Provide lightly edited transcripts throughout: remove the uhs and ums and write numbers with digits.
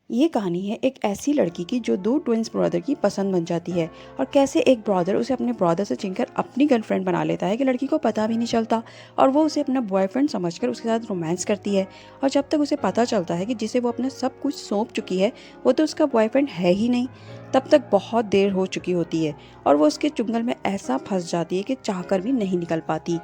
ये कहानी है एक ऐसी लड़की की जो दो ट्विंस ब्रदर की पसंद बन जाती है और कैसे एक ब्रदर उसे अपने ब्रदर से छीनकर अपनी गर्लफ्रेंड बना लेता है कि लड़की को पता भी नहीं चलता और वो उसे अपना बॉयफ्रेंड समझकर उसके साथ रोमांस करती है। और जब तक उसे पता चलता है कि जिसे वो अपना सब कुछ सौंप चुकी है वो तो उसका बॉयफ्रेंड है ही नहीं, तब तक बहुत देर हो चुकी होती है और वो उसके चुंगल में ऐसा फंस जाती है कि चाहकर भी नहीं निकल पाती।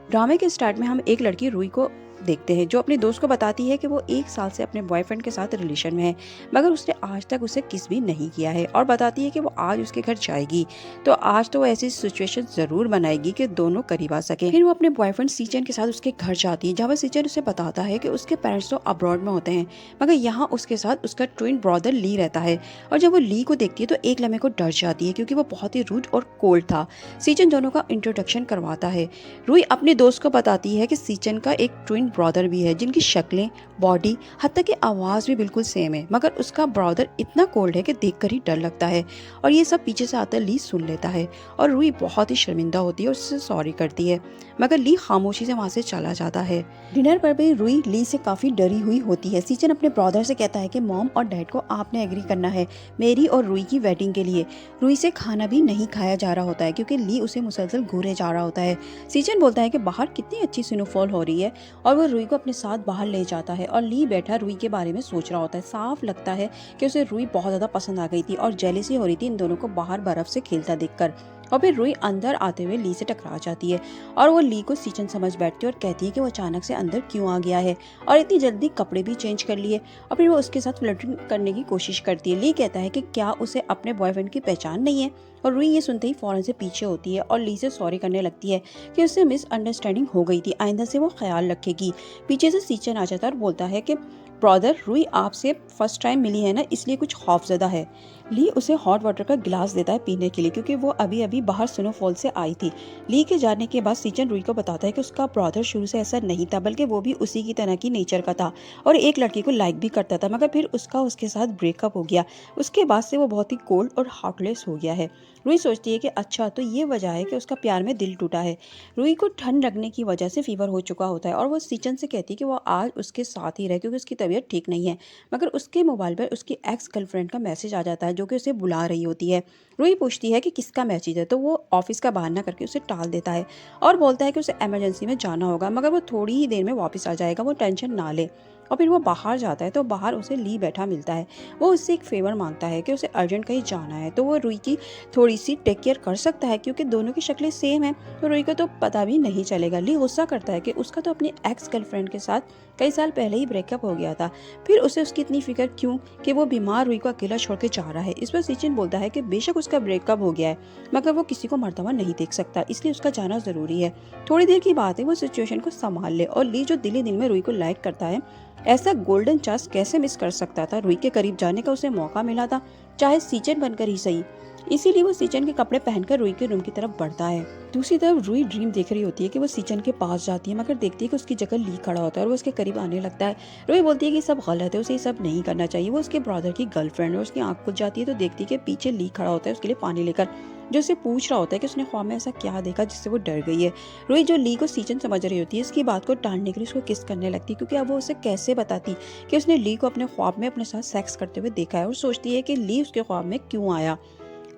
ड्रामे के स्टार्ट में हम एक लड़की रूही को देखते हैं जो अपने दोस्त को बताती है कि वो 1 साल से अपने बॉयफ्रेंड के साथ रिलेशन में है, मगर उसने आज तक उसे किस भी नहीं किया है और बताती है कि वो आज उसके घर जाएगी तो आज तो वो ऐसी सिचुएशन जरूर बनाएगी कि दोनों करीब आ सके। फिर वो अपने बॉयफ्रेंड सीचन के साथ उसके घर जाती है जहाँ पर सीचन उसे बताता है कि उसके पेरेंट्स तो अब्रॉड में होते हैं मगर यहाँ उसके साथ उसका ट्विन ब्रदर ली रहता है। और जब वो ली को देखती है तो एक लम्हे को डर जाती है क्योंकि वो बहुत ही रूड और कोल्ड था। सीचन दोनों का इंट्रोडक्शन करवाता है। रूही अपने दोस्त को बताती है कि सीचन का एक ट्विन ब्रदर भी है जिनकी शक्लें, बॉडी, हत्ता की आवाज़ भी बिल्कुल सेम है, मगर उसका ब्रदर इतना कोल्ड है कि देखकर ही डर लगता है। और ये सब पीछे से आता ली सुन लेता है और रूही बहुत ही शर्मिंदा होती है और उससे सॉरी करती है, मगर ली खामोशी से वहाँ से चला जाता है। डिनर पर भी रूही ली से काफ़ी डरी हुई होती है। सीचन अपने ब्रदर से कहता है कि मॉम और डैड को आपने एग्री करना है मेरी और रूही की वेडिंग के लिए। रूही से खाना भी नहीं खाया जा रहा होता है क्योंकि ली उसे मुसलसल घूरे जा रहा होता है। सीचन बोलता है कि बाहर कितनी अच्छी स्नोफॉल हो रही है और वो रूही को अपने साथ बाहर ले जाता है और ली बैठा रूही के बारे में सोच रहा होता है। साफ लगता है कि उसे रूही बहुत ज़्यादा पसंद आ गई थी और जेलसी हो रही थी इन दोनों को बाहर बर्फ से खेलता देखकर। और फिर रूही अंदर आते हुए ली से टकरा जाती है और वो ली को सीचन समझ बैठती है और कहती है कि वो अचानक से अंदर क्यों आ गया है और इतनी जल्दी कपड़े भी चेंज कर लिए। और फिर वो उसके साथ फ्लर्टिंग करने की कोशिश करती है। ली कहता है कि क्या उसे अपने बॉयफ्रेंड की पहचान नहीं है और रूही ये सुनते ही फौरन से पीछे होती है और ली से सॉरी करने लगती है कि उससे मिसअंडरस्टैंडिंग हो गई थी, आइंदा से वो ख्याल रखेगी। पीछे से सीचन आ जाता है और बोलता है कि ब्रदर रूही आपसे फर्स्ट टाइम मिली है ना, इसलिए कुछ खौफजदा है। ली उसे हॉट वाटर का गिलास देता है पीने के लिए क्योंकि वो अभी अभी बाहर स्नोफॉल से आई थी। ली के जाने के बाद सीचन रूही को बताता है कि उसका ब्रदर शुरू से ऐसा नहीं था बल्कि वो भी उसी की तरह की नेचर का था और एक लड़की को लाइक भी करता था, मगर फिर उसका उसके साथ ब्रेकअप हो गया। उसके बाद से वो बहुत ही कोल्ड और हार्टलेस हो गया है। रूही सोचती है कि अच्छा तो ये वजह है कि उसका प्यार में दिल टूटा है। रूही को ठंड लगने की वजह से फीवर हो चुका होता है और वो सीचन से कहती है कि वो आज उसके साथ ही रहे क्योंकि उसकी तबीयत ठीक नहीं है, मगर उसके मोबाइल पर उसकी एक्स गर्लफ्रेंड का मैसेज आ जाता है जो कि उसे बुला रही होती है। रूही पूछती है कि किसका मैसेज है तो वो ऑफिस का बहाना करके उसे टाल देता है और बोलता है कि उसे इमरजेंसी में जाना होगा मगर वो थोड़ी ही देर में वापस आ जाएगा, वो टेंशन ना ले। और फिर वो बाहर जाता है तो बाहर उसे ली बैठा मिलता है। वो उससे एक फेवर मांगता है कि उसे अर्जेंट कहीं जाना है तो वो रूही की थोड़ी सी टेक केयर कर सकता है क्योंकि दोनों की शक्लें सेम है तो रूही को तो पता भी नहीं चलेगा। ली गुस्सा करता है कि उसका तो अपनी एक्स गर्लफ्रेंड के साथ कई साल पहले ही ब्रेकअप हो गया था, फिर उसे उसकी इतनी फिक्र क्यों कि वो बीमार रूही को अकेला छोड़ के जा रहा है। इस पर सीचन बोलता है कि बेशक उसका ब्रेकअप हो गया है मगर वो किसी को मरता हुआ नहीं देख सकता, इसलिए उसका जाना जरूरी है। थोड़ी देर की बात है वो सिचुएशन को संभाल ले और ली जो दिली दिल में रूही को लाइक करता है ऐसा गोल्डन चांस कैसे मिस कर सकता था। रूही के करीब जाने का उसे मौका मिला था, चाहे सीचन बनकर ही सही। इसीलिए वो सीचन के कपड़े पहनकर रूही के रूम की तरफ बढ़ता है। दूसरी तरफ रूही ड्रीम देख रही होती है कि वो सीचन के पास जाती है मगर देखती है कि उसकी जगह ली खड़ा होता है और वो उसके करीब आने लगता है। रूही बोलती है कि सब गलत है, उसे ये सब नहीं करना चाहिए। वो उसके ब्रदर की गर्लफ्रेंड है। उसकी आंख खुल जाती है तो देखती है कि पीछे ली खड़ा होता है उसके लिए पानी लेकर, जो उसे पूछ रहा होता है कि उसने ख्वाब में ऐसा क्या देखा जिससे वो डर गई है। रूही जो ली को सीचन समझ रही होती है इसकी बात को टालने के लिए उसको किस करने लगती है क्योंकि अब वो उसे कैसे बताती कि उसने ली को अपने ख्वाब में अपने साथ सेक्स करते हुए देखा है और सोचती है कि ली उसके ख्वाब में क्यों आया।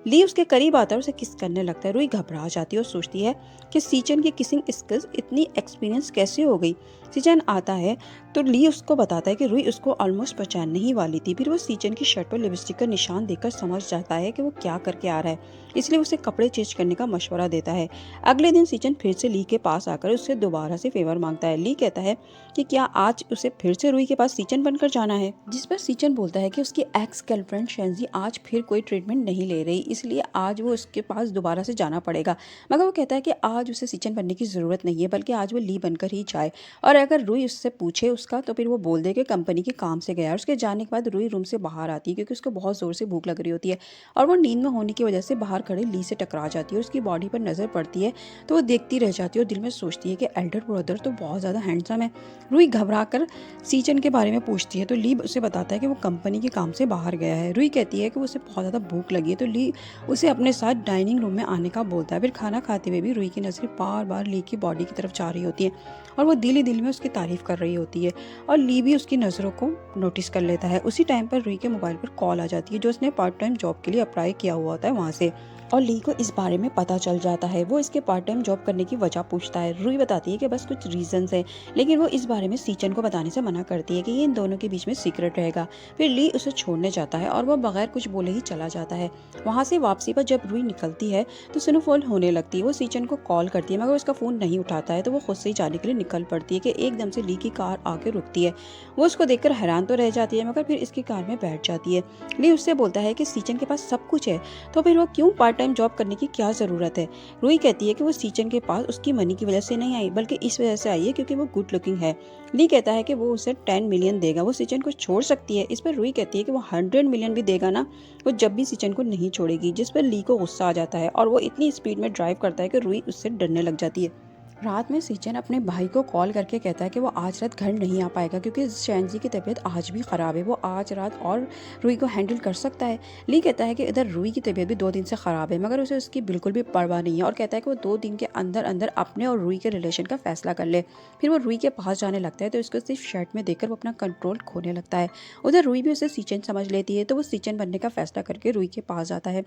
ली उसके करीब आता है और उसे किस करने लगता है। रूही घबरा जाती है और सोचती है कि सीचन की किसिंग स्किल्स इतनी एक्सपीरियंस कैसे हो गई। सीचन आता है तो ली उसको बताता है कि रूही उसको ऑलमोस्ट पहचानने ही वाली थी। फिर वो सीचन की शर्ट पर लिपस्टिक का निशान देखकर समझ जाता है कि वो क्या करके आ रहा है, इसलिए उसे कपड़े चेंज करने का मशवरा देता है। अगले दिन सीचन फिर से ली के पास आकर उससे दोबारा से फेवर मांगता है। ली कहता है कि क्या आज उसे फिर से रूही के पास सीचन बनकर जाना है, जिस पर सीचन बोलता है कि उसकी एक्स गर्लफ्रेंड शेंजी आज फिर कोई ट्रीटमेंट नहीं ले रही, इसलिए आज वो उसके पास दोबारा से जाना पड़ेगा। मगर वो कहता है कि आज उसे सीचन बनने की ज़रूरत नहीं है बल्कि आज वो ली बनकर ही जाए और अगर रूही उससे पूछे उसका तो फिर वो बोल दे कि कंपनी के काम से गया है। उसके जाने के बाद रूही रूम से बाहर आती है क्योंकि उसको बहुत ज़ोर से भूख लग रही होती है और वो नींद में होने की वजह से बाहर खड़े ली से टकरा जाती है और उसकी बॉडी पर नज़र पड़ती है तो वो देखती रह जाती है और दिल में सोचती है कि एल्डर ब्रदर तो बहुत ज़्यादा हैंडसम है। रूही घबरा कर सीचन के बारे में पूछती है तो ली उसे बताता है कि वो कंपनी के काम से बाहर गया है। रूही कहती है कि उसे बहुत ज़्यादा भूख लगी है तो ली उसे अपने साथ डाइनिंग रूम में आने का बोलता है। फिर खाना खाते हुए भी रूही की नज़रें बार बार ली की बॉडी की तरफ जा रही होती है और वो दिल ही दिल में में उसकी तारीफ कर रही होती है और ली भी उसकी नज़रों को नोटिस कर लेता है। उसी टाइम पर रुई के मोबाइल पर कॉल आ जाती है जो उसने पार्ट टाइम जॉब के लिए अप्लाई किया हुआ होता है वहाँ से, और ली को इस बारे में पता चल जाता है। वो इसके पार्ट टाइम जॉब करने की वजह पूछता है। रुई बताती है कि बस कुछ रीजंस हैं, लेकिन वो इस बारे में सीचन को बताने से मना करती है कि ये इन दोनों के बीच में सीक्रेट रहेगा। फिर ली उसे छोड़ने जाता है और वो बगैर कुछ बोले ही चला जाता है। वहाँ से वापसी पर जब रुई निकलती है तो स्नोफॉल होने लगती है। वो सीचन को कॉल करती है मगर उसका फ़ोन नहीं उठाता है, तो वो खुद से ही जाने के लिए निकल पड़ती है कि एकदम से ली की कार आके रुकती है। वो उसको देखकर हैरान तो रह जाती है मगर फिर इसकी कार में बैठ जाती है। ली उससे बोलता है कि सीचन के पास सब कुछ है, तो फिर वो क्यों पार्ट टाइम जॉब करने की क्या ज़रूरत है। रुई कहती है कि वो सीचन के पास उसकी मनी की वजह से नहीं आई, बल्कि इस वजह से आई है क्योंकि वो गुड लुकिंग है। ली कहता है कि वो उसे 10 मिलियन देगा, वो सीचन को छोड़ सकती है। इस पर रुई कहती है कि वो 100 मिलियन भी देगा ना, वो जब भी सीचन को नहीं छोड़ेगी। जिस पर ली को गुस्सा आ जाता है और वो इतनी स्पीड में ड्राइव करता है कि रुई उससे डरने लग जाती है। रात में सीचन अपने भाई को कॉल करके कहता है कि वो आज रात घर नहीं आ पाएगा क्योंकि शैनजी की तबीयत आज भी ख़राब है, वो आज रात और रुई को हैंडल कर सकता है। ली कहता है कि इधर रुई की तबीयत भी 2 दिन से ख़राब है मगर उसे उसकी बिल्कुल भी परवाह नहीं है और कहता है कि वो 2 दिन के अंदर अंदर अपने और रुई के रिलेशन का फैसला कर ले। फिर वो रुई के पास जाने लगता है तो उसको सिर्फ शर्ट में देखकर वो अपना कंट्रोल खोने लगता है। उधर रुई भी उसे सीचन समझ लेती है तो वो सीचन बनने का फैसला करके रुई के पास जाता है।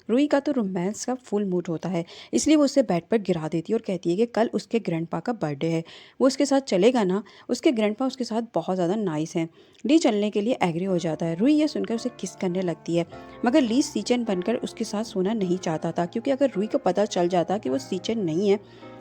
रुई का तो रोमांस का फुल मूड होता है, इसलिए वो उसे बेड पर गिरा देती है और कहती है कि कल उसके ग्रैंडपा का बर्थडे है, वो उसके साथ चलेगा ना। उसके ग्रैंडपा उसके साथ बहुत ज़्यादा नाइस हैं। ली चलने के लिए एग्री हो जाता है। रुई ये सुनकर उसे किस करने लगती है मगर ली सीचन बनकर उसके साथ सोना नहीं चाहता था, क्योंकि अगर रुई को पता चल जाता कि वो सीचन नहीं है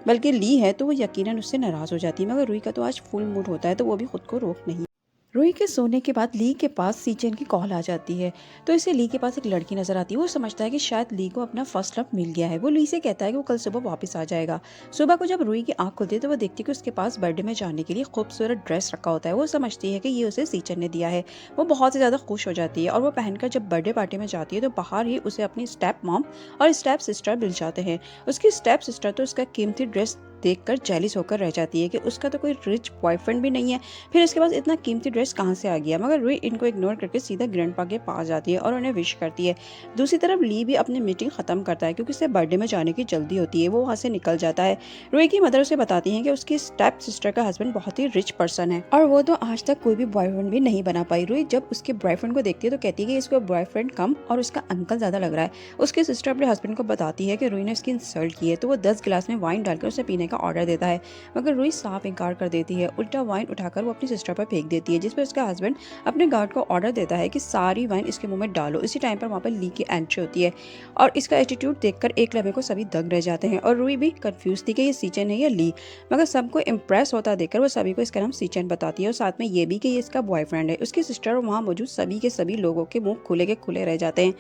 बल्कि ली है तो वो यकीनन उससे नाराज़ हो जाती है। मगर रुई का तो आज फुल मूड होता है तो वो भी खुद को रोक नहीं। रुई के सोने के बाद ली के पास सीचन की कॉल आ जाती है, तो इसे ली के पास एक लड़की नजर आती है। वो समझता है कि शायद ली को अपना फर्स्ट लव मिल गया है। वो ली से कहता है कि वो कल सुबह वापस आ जाएगा। सुबह को जब रुई की आंख खुलती है तो वो देखती है कि उसके पास बर्थडे में जाने के लिए खूबसूरत ड्रेस रखा होता है। वो समझती है कि ये उसे सीचन ने दिया है। वो बहुत ही ज़्यादा खुश हो जाती है और वो पहनकर जब बर्थडे पार्टी में जाती है तो बाहर ही उसे अपनी स्टेप मॉम और स्टेप सिस्टर मिल जाते हैं। उसकी स्टेप सिस्टर तो उसका कीमती ड्रेस देखकर जेलिस होकर रह जाती है कि उसका तो कोई रिच बॉयफ्रेंड भी नहीं है, फिर इसके पास इतना कीमती ड्रेस कहाँ से आ गया। मगर रुई इनको इग्नोर करके सीधा ग्रैंडपा के पास जाती है और उन्हें विश करती है। दूसरी तरफ ली भी अपनी मीटिंग खत्म करता है क्योंकि उसे बर्थडे में जाने की जल्दी होती है। वो वहाँ से निकल जाता है। रुई की मदर उसे बताती है कि उसकी स्टेप सिस्टर का हस्बैंड बहुत ही रिच पर्सन है और वो तो आज तक कोई भी बॉयफ्रेंड भी नहीं बना पाई। रुई जब उसके बॉयफ्रेंड को देखती है तो कहती है कि इसका बॉयफ्रेंड कम और उसका अंकल ज़्यादा लग रहा है। उसकी सिस्टर अपने हस्बैंड को बताती है कि रुई ने उसकी इंसल्ट की है, तो वो 10 गिलास में वाइन डालकर उसे पीने का ऑर्डर देता है मगर रुई साफ इनकार कर देती है। उल्टा वाइन उठाकर वो अपनी सिस्टर पर फेंक देती है, जिस पर उसका हस्बैंड अपने गार्ड को ऑर्डर देता है कि सारी वाइन इसके मुंह में डालो। इसी टाइम पर वहाँ पर ली की एंट्री होती है और इसका एटीट्यूड देखकर एक लम्हे को सभी दंग रह जाते हैं और रुई भी कंफ्यूज थी कि ये सीचन है या ली, मगर सबको इम्प्रेस होता देखकर वो सभी को इसका नाम सीचन बताती है और साथ में ये भी कि ये इसका बॉयफ्रेंड है। उसकी सिस्टर और वहाँ मौजूद सभी के सभी लोगों के मुंह खुले के खुले रह जाते हैं।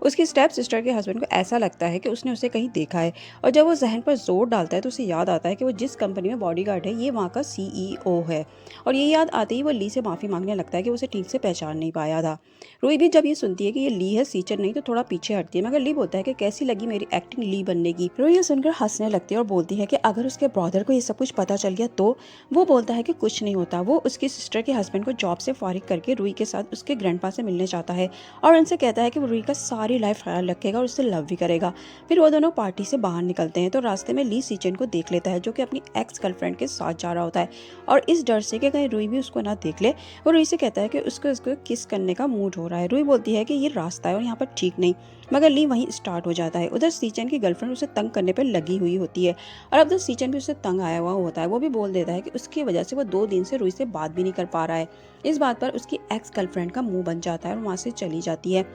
उसकी स्टेप सिस्टर के हस्बैंड को ऐसा लगता है कि उसने उसे कहीं देखा है और जब वो जहन पर जोर डालता है तो उसे याद आता है कि वो जिस कंपनी में बॉडीगार्ड है ये वहाँ का सीईओ है। और ये याद आते ही वो ली से माफ़ी मांगने लगता है कि उसे ठीक से पहचान नहीं पाया था। रुई भी जब ये सुनती है कि ये ली है सीचन नहीं, तो थोड़ा पीछे हटती है मगर ली बोलता है कि कैसी लगी मेरी एक्टिंग ली बनने की। रुई ये सुनकर हंसने लगती है और बोलती है कि अगर उसके ब्रदर को ये सब कुछ पता चल गया तो। वो बोलता है कि कुछ नहीं होता। वो उसकी सिस्टर के हस्बैंड को जॉब से फारिग करके रुई के साथ उसके ग्रैंडपा से मिलने चाहता है और उनसे कहता है कि वो रुई का सारी लाइफ ख्याल रखेगा और उससे लव भी करेगा। फिर वो दोनों पार्टी से बाहर निकलते हैं तो रास्ते में ली सीचन को देख लेता है जो कि अपनी एक्स गर्लफ्रेंड के साथ जा रहा होता है और इस डर से कि कहीं रुई भी उसको ना देख ले वो रुई से कहता है कि उसको किस करने का मूड हो रहा है। रुई बोलती है कि ये रास्ता है और यहाँ पर ठीक नहीं, मगर ली वहीं स्टार्ट हो जाता है। उधर सीचन की गर्लफ्रेंड उसे तंग करने पर लगी हुई होती है और अब उधर सीचन भी उससे तंग आया हुआ होता है। वो भी बोल देता है कि उसकी वजह से वो 2 दिन से रुई से बात भी नहीं कर पा रहा है। इस बात पर उसकी एक्स गर्लफ्रेंड का मुंह बन जाता है और वहाँ से चली जाती है।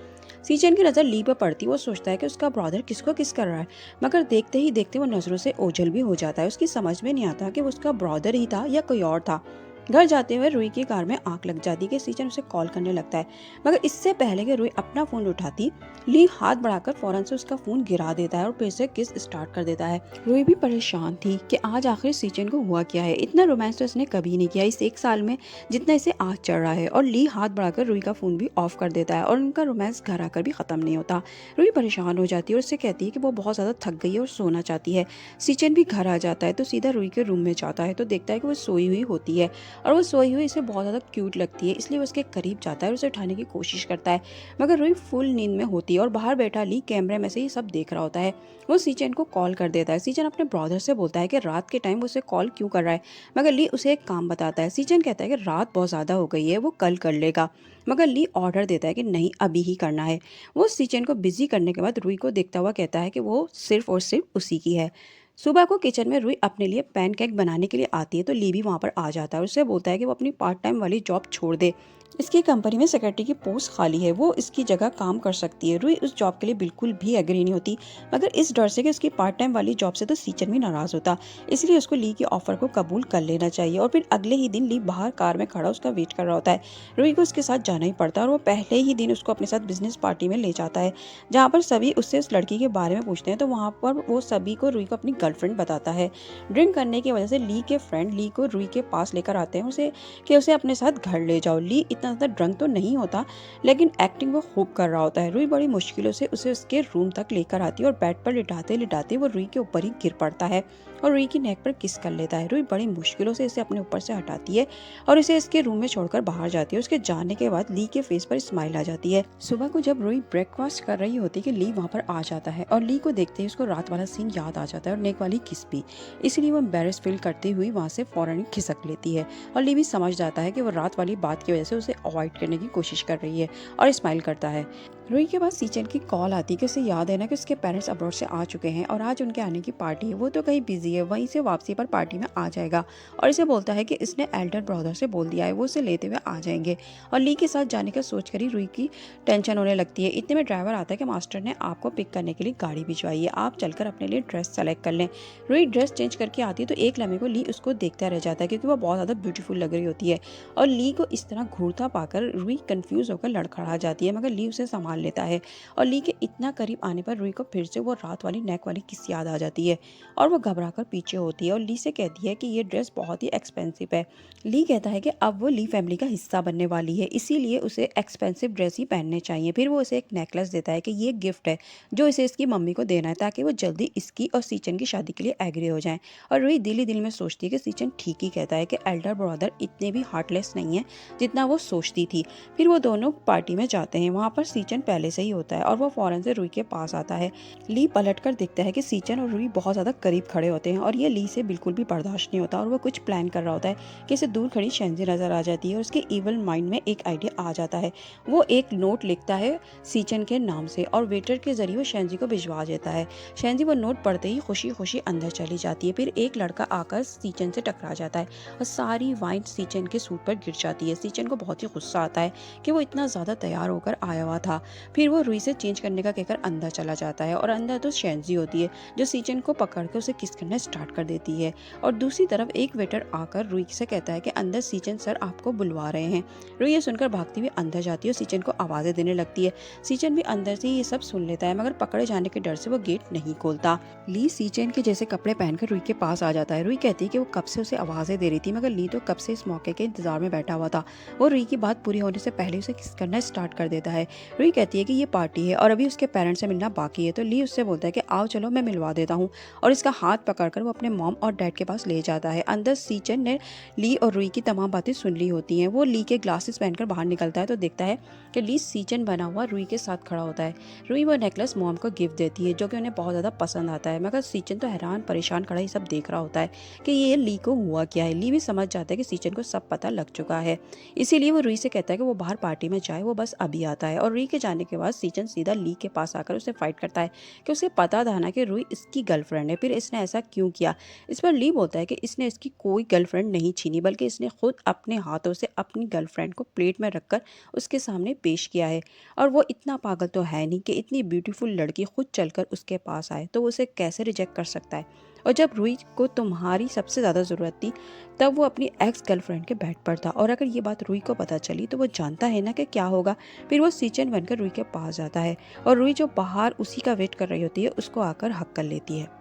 सीचन की नज़र ली पर पड़ती, वो सोचता है कि उसका ब्रदर किसको किस कर रहा है, मगर देखते ही देखते वो नज़रों से ओझल भी हो जाता है। उसकी समझ में नहीं आता कि वो उसका ब्रदर ही था या कोई और था। घर जाते हुए रुई की कार में आंख लग जाती कि सीचन उसे कॉल करने लगता है, मगर इससे पहले कि रुई अपना फ़ोन उठाती ली हाथ बढ़ाकर फौरन से उसका फ़ोन गिरा देता है और फिर से किस स्टार्ट कर देता है। रुई भी परेशान थी कि आज आखिर सीचन को हुआ क्या है। इतना रोमांस तो इसने कभी नहीं किया इस 1 साल में जितना इसे आज चढ़ रहा है। और ली हाथ बढ़ाकर रुई का फ़ोन भी ऑफ कर देता है और उनका रोमांस घर आकर भी ख़त्म नहीं होता। रुई परेशान हो जाती है और उससे कहती है कि वो बहुत ज़्यादा थक गई है और सोना चाहती है। सीचन भी घर आ जाता है तो सीधा रुई के रूम में जाता है तो देखता है कि वो सोई हुई होती है और वो सोई हुई इसे बहुत ज़्यादा क्यूट लगती है, इसलिए वो उसके करीब जाता है और उसे उठाने की कोशिश करता है। मगर रुई फुल नींद में होती है और बाहर बैठा ली कैमरे में से ये सब देख रहा होता है। वो सीचन को कॉल कर देता है। सीचन अपने ब्रदर से बोलता है कि रात के टाइम वो उसे कॉल क्यों कर रहा है, मगर ली उसे एक काम बताता है। सीचन कहता है कि रात बहुत ज़्यादा हो गई है, वो कल कर लेगा, मगर ली ऑर्डर देता है कि नहीं, अभी ही करना है। वो सीचन को बिजी करने के बाद रुई को देखता हुआ कहता है कि वो सिर्फ और सिर्फ उसी की है। सुबह को किचन में रुई अपने लिए पैनकेक बनाने के लिए आती है तो ली भी वहाँ पर आ जाता है और उससे बोलता है कि वो अपनी पार्ट टाइम वाली जॉब छोड़ दे। इसकी कंपनी में सेक्रेटरी की पोस्ट खाली है, वो इसकी जगह काम कर सकती है। रुई उस जॉब के लिए बिल्कुल भी एग्री नहीं होती, मगर इस डर से कि उसकी पार्ट टाइम वाली जॉब से तो सीचन भी नाराज होता, इसलिए उसको ली के ऑफर को कबूल कर लेना चाहिए। और फिर अगले ही दिन ली बाहर कार में खड़ा उसका वेट कर रहा होता है। रुई को उसके साथ जाना ही पड़ता है और वो पहले ही दिन उसको अपने साथ बिजनेस पार्टी में ले जाता है, जहाँ पर सभी उससे उस लड़की के बारे में पूछते हैं। तो वहाँ पर वो सभी को रुई को अपनी गर्लफ्रेंड बताता है। ड्रिंक करने की वजह से ली के फ्रेंड ली को रुई के पास लेकर आते हैं उसे अपने साथ घर ले जाओ। ली इतना ज़्यादा ड्रंक तो नहीं होता, लेकिन एक्टिंग वो खूब कर रहा होता है। रुई बड़ी मुश्किलों से उसे उसके रूम तक लेकर आती है और बेड पर लिटाते लिटाते वो रुई के ऊपर ही गिर पड़ता है और रुई की नेक पर किस कर लेता है। रुई बड़ी मुश्किलों से इसे अपने ऊपर से हटाती है और इसे इसके रूम में छोड़कर बाहर जाती है। उसके जाने के बाद ली के फेस पर स्माइल आ जाती है। सुबह को जब रुई ब्रेकफास्ट कर रही होती है कि ली वहाँ पर आ जाता है और ली को देखते ही उसको रात वाला सीन याद आ जाता है और नेक वाली किस भी, इसलिए वो एम्बैरेस फील करती हुई वहाँ से फौरन ही खिसक लेती है। और ली भी समझ जाता है कि वो रात वाली बात की वजह से उसे अवॉइड करने की कोशिश कर रही है और स्माइल करता है। रुई के बाद सीचन की कॉल आती है कि उसे याद है ना कि उसके पेरेंट्स अब्रॉड से आ चुके हैं और आज उनके आने की पार्टी है, वो तो कहीं बिजी है, वहीं से वापसी पर पार्टी में आ जाएगा। और इसे बोलता है कि इसने एल्डर ब्रदर से बोल दिया है, वो उसे लेते हुए आ जाएंगे। और ली के साथ जाने का सोच कर ही रुई की टेंशन होने लगती है। इतने में ड्राइवर आता है कि मास्टर ने आपको पिक करने के लिए गाड़ी भिजवाई है, आप चलकर अपने लिए ड्रेस सेलेक्ट कर लें। रुई ड्रेस चेंज करके आती है तो एक लम्हे को ली उसको देखता रह जाता है क्योंकि वो बहुत ज़्यादा ब्यूटीफुल लग रही होती है। और ली को इस तरह घूरता पाकर रुई कंफ्यूज होकर लड़खड़ा जाती है, मगर ली उसे संभाल लेता है। और ली के इतना करीब आने पर रुई को फिर से वो रात वाली नेक वाली किस याद आ जाती है और वो घबराकर पीछे होती है और ली से कहती है कि ये ड्रेस बहुत ही एक्सपेंसिव है। ली कहता है कि अब वो ली फैमिली का हिस्सा बनने वाली है, इसीलिए उसे एक्सपेंसिव ड्रेस ही पहनने चाहिए। फिर वो उसे एक नेकलेस देता है कि ये गिफ्ट है जो इसे इसकी मम्मी को देना है ताकि वो जल्दी इसकी और सीचन की शादी के लिए एग्री हो जाए। और रुई दिल ही दिल में सोचती है कि सीचन ठीक ही कहता है कि एल्डर ब्रदर इतने भी हार्टलेस नहीं है जितना वो सोचती थी। फिर वो दोनों पार्टी में जाते हैं, वहाँ पर सीचन पहले से ही होता है और वो फौरन से रुई के पास आता है। ली पलटकर देखता है कि सीचन और रुई बहुत ज़्यादा करीब खड़े होते हैं और ये ली से बिल्कुल भी बर्दाश्त नहीं होता और वो कुछ प्लान कर रहा होता है कि इसे दूर खड़ी शेंजी नज़र आ जाती है और उसके इवल माइंड में एक आइडिया आ जाता है। वो एक नोट लिखता है सीचन के नाम से और वेटर के जरिए वो शेंजी को भिजवा देता है। शेंजी वो नोट पढ़ते ही खुशी खुशी अंदर चली जाती है। फिर एक लड़का आकर सीचन से टकरा जाता है और सारी वाइन सीचन के सूट पर गिर जाती है। सीचन को बहुत ही गुस्सा आता है कि वो इतना ज़्यादा तैयार होकर आया हुआ था। फिर वो रुई से चेंज करने का कहकर अंदर चला जाता है और अंदर तो शेंजी होती है जो सीचन को पकड़कर उसे किस करना स्टार्ट कर देती है। और दूसरी तरफ एक वेटर आकर रुई से कहता है कि अंदर सीचन सर आपको बुलवा रहे हैं। रुई ये सुनकर भागती हुई अंदर जाती है और सीचन को आवाज़ें देने लगती है। सीचन भी अंदर से ये सब सुन लेता है, मगर पकड़े जाने के डर से वो गेट नहीं खोलता। ली सीचन के जैसे कपड़े पहनकर रुई के पास आ जाता है। रुई कहती है कि वो कब से उसे आवाज़ें दे रही थी, मगर ली तो कब से इस मौके के इंतजार में बैठा हुआ था। वो रुई की बात पूरी होने से पहले उसे किस करना स्टार्ट कर देता है। रुई कहती है कि ये पार्टी है और अभी उसके पेरेंट्स से मिलना बाकी है, तो ली उससे बोलता है कि आओ चलो मैं मिलवा देता हूँ और इसका हाथ पकड़कर वो अपने मॉम और डैड के पास ले जाता है। अंदर सीचन ने ली और रुई की तमाम बातें सुन ली होती हैं। वो ली के ग्लासेस पहनकर बाहर निकलता है तो देखता है कि ली सीचन बना हुआ रुई के साथ खड़ा होता है। रुई वो नेकलेस मॉम को गिफ्ट देती है जो कि उन्हें बहुत ज़्यादा पसंद आता है, मगर सीचन तो हैरान परेशान खड़ा ही सब देख रहा होता है कि ये ली को हुआ क्या है। ली भी समझ जाता है कि सीचन को सब पता लग चुका है, इसीलिए वो रुई से कहता है कि वो बाहर पार्टी में जाए, वो बस अभी आता है। और रुई के जाने के बाद सीचन सीधा ली के पास आकर उसे फाइट करता है कि उसे पता था ना कि रुई इसकी गर्लफ्रेंड है, फिर इसने ऐसा क्यों किया। इस पर ली बोलता है कि इसने इसकी कोई गर्लफ्रेंड नहीं छीनी, बल्कि इसने खुद अपने हाथों से अपनी गर्लफ्रेंड को प्लेट में रखकर उसके सामने पेश किया है। और वो इतना पागल तो है नहीं कि इतनी ब्यूटीफुल लड़की खुद चलकर उसके पास आए, तो वो उसे कैसे रिजेक्ट कर सकता है। और जब रुई को तुम्हारी सबसे ज़्यादा ज़रूरत थी तब वो अपनी एक्स गर्लफ्रेंड के बेड पर था, और अगर ये बात रुई को पता चली तो वो जानता है ना कि क्या होगा। फिर वो सीचन बनकर रुई के पास जाता है और रुई जो बाहर उसी का वेट कर रही होती है उसको आकर हक कर लेती है।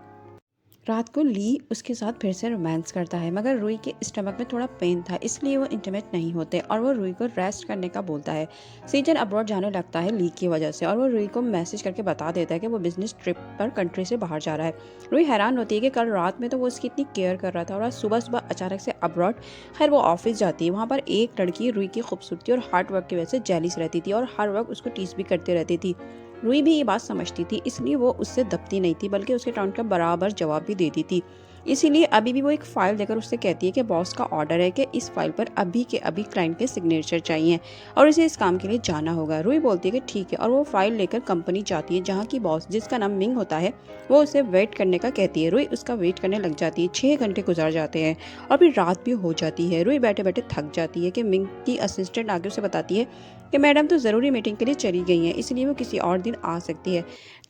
रात को ली उसके साथ फिर से रोमांस करता है, मगर रुई के स्टमक में थोड़ा पेन था, इसलिए वो इंटीमेट नहीं होते और वो रुई को रेस्ट करने का बोलता है। सीजन अब्रॉड जाने लगता है ली की वजह से, और वो रुई को मैसेज करके बता देता है कि वो बिजनेस ट्रिप पर कंट्री से बाहर जा रहा है। रुई हैरान होती है कि कल रात में तो वो उसकी इतनी केयर कर रहा था और आज सुबह सुबह अचानक से अब्रॉड। खैर वो ऑफिस जाती है, वहाँ पर एक लड़की रुई की खूबसूरती और हार्ड वर्क की वजह से जेलिस रहती थी और हर वक्त उसको टीज भी करती रहती थी। रुई भी ये बात समझती थी, इसलिए वो उससे दबती नहीं थी, बल्कि उसके टाउन का बराबर जवाब भी देती थी। इसीलिए अभी भी वो एक फाइल देकर उससे कहती है कि बॉस का ऑर्डर है कि इस फाइल पर अभी के अभी क्लाइंट के सिग्नेचर चाहिए और उसे इस काम के लिए जाना होगा। रुई बोलती है कि ठीक है, और वो फाइल लेकर कंपनी जाती है, जहाँ की बॉस, जिसका नाम मिंग होता है, वो उसे वेट करने का कहती है। रुई उसका वेट करने लग जाती है। 6 घंटे गुजर जाते हैं और फिर रात भी हो जाती है। रुई बैठे बैठे थक जाती है कि मिंग की असिस्टेंट आगे उसे बताती है कि मैडम तो ज़रूरी मीटिंग के लिए चली गई हैं, इसलिए वो किसी और दिन आ सकती है।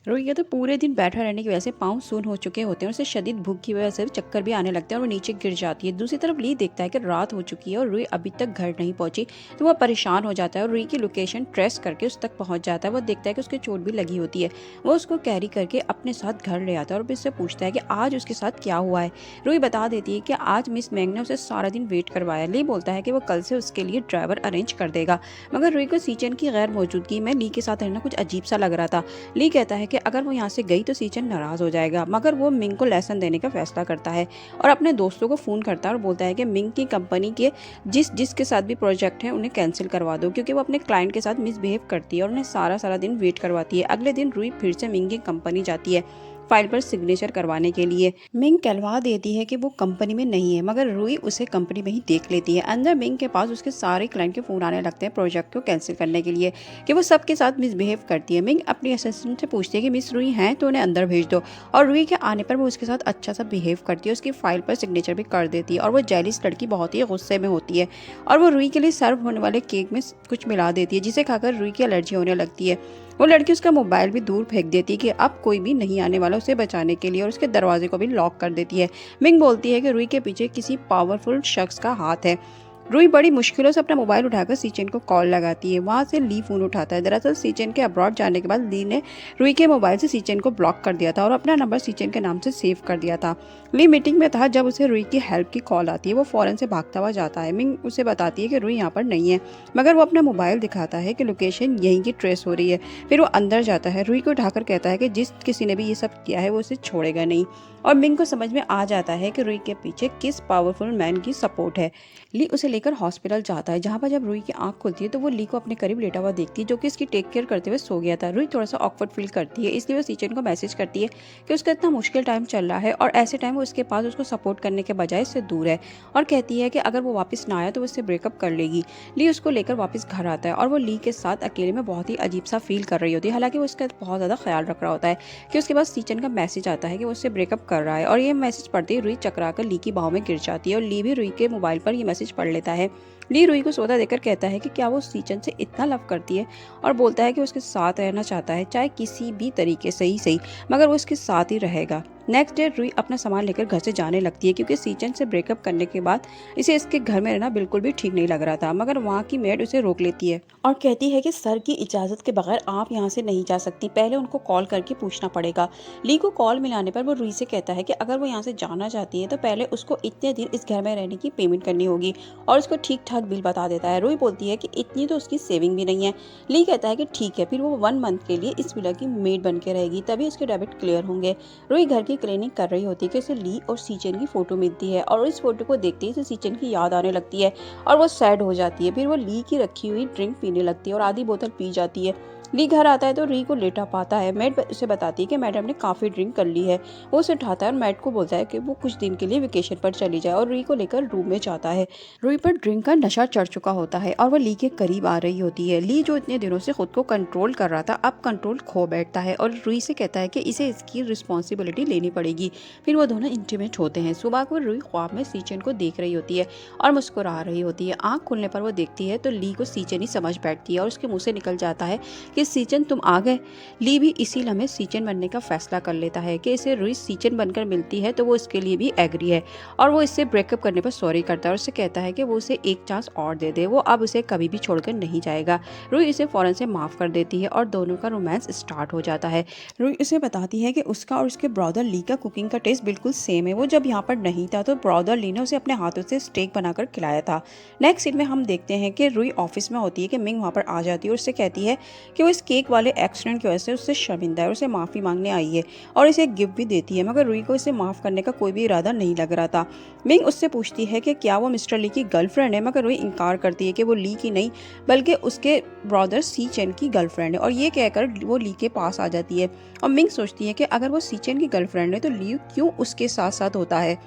रोई के तो पूरे दिन बैठा रहने की वजह से पाँव सून हो चुके होते हैं और उसे शदीद भूख की वजह से चक्कर भी आने लगते हैं और वो नीचे गिर जाती है। दूसरी तरफ ली देखता है कि रात हो चुकी है और रुई अभी तक घर नहीं पहुंची, तो वह परेशान हो जाता है और रुई की लोकेशन ट्रेस करके उस तक पहुंच जाता है। वो देखता है कि उसके चोट भी लगी होती है। वो उसको कैरी करके अपने साथ घर ले आता है और उससे पूछता है कि आज उसके साथ क्या हुआ है। रुई बता देती है कि आज मिस मैंग ने उसे सारा दिन वेट करवाया। ली बोलता है कि वो कल से उसके लिए ड्राइवर अरेंज कर देगा, मगर रुई को सीचन की गैर मौजूदगी में ली के साथ रहना कुछ अजीब सा लग रहा था। ली कहता है कि अगर वो यहाँ से गई तो सीचन नाराज हो जाएगा, मगर वो मिंग को लेसन देने का फैसला करता है और अपने दोस्तों को फोन करता है और बोलता है कि मिंग की कंपनी के जिसके साथ भी प्रोजेक्ट है उन्हें कैंसिल करवा दो, क्योंकि वो अपने क्लाइंट के साथ मिसबिहेव करती है और उन्हें सारा दिन वेट करवाती है। अगले दिन रुई फिर से मिंग की कंपनी जाती है फाइल पर सिग्नेचर करवाने के लिए। मिंग कहलवा देती है कि वो कंपनी में नहीं है, मगर रुई उसे कंपनी में ही देख लेती है। अंदर मिंग के पास उसके सारे क्लाइंट के फोन आने लगते हैं प्रोजेक्ट को कैंसिल करने के लिए, कि वो सबके साथ मिसबिहेव करती है। मिंग अपनी असिस्टेंट से पूछती है कि मिस रुई हैं तो उन्हें अंदर भेज दो, और रुई के आने पर वो उसके साथ अच्छा सा बिहेव करती है, उसकी फाइल पर सिग्नेचर भी कर देती है। और वो जेलिस लड़की बहुत ही गुस्से में होती है और वो रुई के लिए सर्व होने वाले केक में कुछ मिला देती है, जिसे खाकर रुई की एलर्जी होने लगती है। वो लड़की उसका मोबाइल भी दूर फेंक देती है कि अब कोई भी नहीं आने वाला उसे बचाने के लिए, और उसके दरवाजे को भी लॉक कर देती है। मिंग बोलती है कि रुई के पीछे किसी पावरफुल शख्स का हाथ है। रुई बड़ी मुश्किलों से अपना मोबाइल उठाकर सीचन को कॉल लगाती है। वहाँ से ली फोन उठाता है। दरअसल सीचन के अब्रॉड जाने के बाद ली ने रुई के मोबाइल से सीचन को ब्लॉक कर दिया था और अपना नंबर सीचन के नाम से सेव कर दिया था। ली मीटिंग में था जब उसे रुई की हेल्प की कॉल आती है। वो फौरन से भागता हुआ जाता है। मिंग उसे बताती है कि रुई यहाँ पर नहीं है, मगर वो अपना मोबाइल दिखाता है कि लोकेशन यहीं की ट्रेस हो रही है। फिर वो अंदर जाता है, रुई को उठाकर कहता है कि जिस किसी ने भी ये सब किया है वो उसे छोड़ेगा नहीं, और मिंग को समझ में आ जाता है कि रुई के पीछे किस पावरफुल मैन की सपोर्ट है। ली उसे लेकर हॉस्पिटल जाता है, जहाँ पर जब रुई की आंख खुलती है तो वो ली को अपने करीब लेटा हुआ देखती है, जो कि इसकी टेक केयर करते हुए सो गया था। रुई थोड़ा सा ऑकवर्ड फील करती है, इसलिए वो सीचन को मैसेज करती है कि उसका इतना मुश्किल टाइम चल रहा है और ऐसे टाइम वो उसके पास उसको सपोर्ट करने के बजाय इससे दूर है, और कहती है कि अगर वो वापस ना आया तो वो उससे ब्रेकअप कर लेगी। ली उसको लेकर वापस घर आता है और वो ली के साथ अकेले में बहुत ही अजीब सा फील कर रही होती है। हालांकि वो उसका बहुत ज़्यादा ख्याल रख रहा होता है कि उसके पास सीचन का मैसेज आता है कि वो उससे ब्रेकअप कर रहा है, और ये मैसेज पढ़ते ही रुई चकरा कर ली की बाहों में गिर जाती है और ली भी रुई के मोबाइल पर ये मैसेज पढ़ लेता है। ली रुई को सौदा देकर कहता है कि क्या वो सीचन से इतना लव करती है, और बोलता है कि उसके साथ रहना चाहता है, चाहे किसी भी तरीके से ही सही, मगर वो उसके साथ ही रहेगा। नेक्स्ट डे रुई अपना सामान लेकर घर से जाने लगती है, क्योंकि सीचन से ब्रेकअप करने के बाद इसे इसके घर में रहना बिल्कुल भी ठीक नहीं लग रहा था। मगर वहाँ की मेड उसे रोक लेती है और कहती है कि सर की इजाज़त के बगैर आप यहाँ से नहीं जा सकती, पहले उनको कॉल करके पूछना पड़ेगा। ली को कॉल मिलाने पर वो रुई से कहता है कि अगर वो यहाँ से जाना चाहती है तो पहले उसको इतने दिन इस घर में रहने की पेमेंट करनी होगी, और उसको ठीक ठाक बिल बता देता है। रुई बोलती है कि इतनी तो उसकी सेविंग भी नहीं है। ली कहता है कि ठीक है, फिर वो 1 मंथ के लिए इस विला की मेड बन के रहेगी, तभी उसके डेबिट क्लियर होंगे। रुई घर की क्लीनिंग कर रही होती है कि उसे ली और सीचन की फोटो मिलती है, और इस फोटो को देखते ही उसे सीचन की याद आने लगती है और वो सैड हो जाती है। फिर वो ली की रखी हुई ड्रिंक पीने लगती है और आधी बोतल पी जाती है। ली घर आता है तो री को लेटा पाता है। मैट उसे बताती है कि मैडम ने काफ़ी ड्रिंक कर ली है। वो उसे उठाता है और मैट को बोलता है कि वो कुछ दिन के लिए वेकेशन पर चली जाए, और री को लेकर रूम में जाता है। रुई पर ड्रिंक का नशा चढ़ चुका होता है और वह ली के करीब आ रही होती है। ली जो इतने दिनों से खुद को कंट्रोल कर रहा था, अब कंट्रोल खो बैठता है और रुई से कहता है कि इसे इसकी रिस्पॉन्सिबिलिटी लेनी पड़ेगी। फिर वो दोनों इंटीमेट होते हैं। सुबह को रुई ख्वाब में सीचन को देख रही होती है और मुस्कुरा रही होती है। आँख खुलने पर वो देखती है तो ली को सीचन ही समझ बैठती है और उसके मुँह से निकल जाता है कि सीचन तुम आ गए। ली भी इसी लम्हे सीचन बनने का फैसला कर लेता है कि इसे रुई सीचन बनकर मिलती है तो वो इसके लिए भी एग्री है और वो इससे ब्रेकअप करने पर सॉरी करता है और उससे कहता है कि वो उसे एक चांस और दे दे, वो अब उसे कभी भी छोड़कर नहीं जाएगा। रुई इसे फौरन से माफ़ कर देती है और दोनों का रोमांस स्टार्ट हो जाता है। रुई उसे बताती है कि उसका और उसके ब्रदर ली का कुकिंग का टेस्ट बिल्कुल सेम है। वो जब यहाँ पर नहीं था तो ब्रदर ली ने उसे अपने हाथों से स्टेक बनाकर खिलाया था। नेक्स्ट सीन में हम देखते हैं कि रुई ऑफिस में होती है कि मिंग वहाँ पर आ जाती है और उससे कहती है कि वो इस केक वाले एक्सीडेंट की वजह से उससे शर्मिंदा है और उसे माफ़ी मांगने आई है और इसे एक गिफ्ट भी देती है, मगर रुई को इसे माफ़ करने का कोई भी इरादा नहीं लग रहा था। मिंग उससे पूछती है कि क्या वो मिस्टर ली की गर्लफ्रेंड है, मगर रुई इनकार करती है कि वो ली की नहीं बल्कि उसके ब्रदर सी चेन की गर्लफ्रेंड है और ये कहकर वो ली के पास आ जाती है। और मिंग सोचती है कि अगर वो सी चेन की गर्लफ्रेंड है तो ली क्यों उसके साथ साथ होता है।